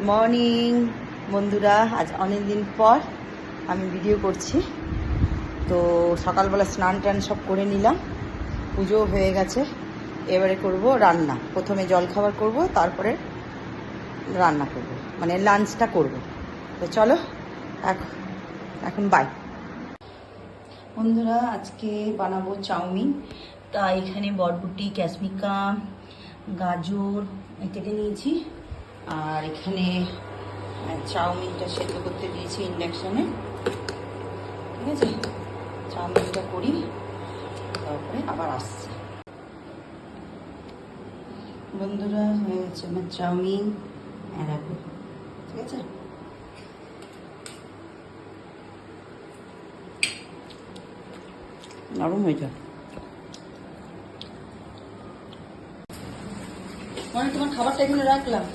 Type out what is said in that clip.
Morning বন্ধুরা, আজ অনেক দিন পর আমি ভিডিও করছি। তো সকালবেলা স্নান টান সব করে নিলাম, পুজো হয়ে গেছে। এবারে করব রান্না। প্রথমে জলখাবার করব, তারপরে রান্না করব, মানে লাঞ্চটা করব। তো চলো এখন বাই বন্ধুরা। আজকে বানাবো চাউমিন। তা এখানে বরবটি, ক্যাপসিকাম, গাজর কেটে নিয়েছি। আর এখানে চাউমিনটা সেদ্ধ করতে দিয়েছি ইন্ডাকশানে। ঠিক আছে, চাউমিনটা করি, তারপরে আবার আসছি। বন্ধুরা, হয়ে গেছে আমার চাউমিন। রাখবো, ঠিক আছে। নরম হয়ে যায়। মানে তোমার খাবারটা এখানে রাখলাম।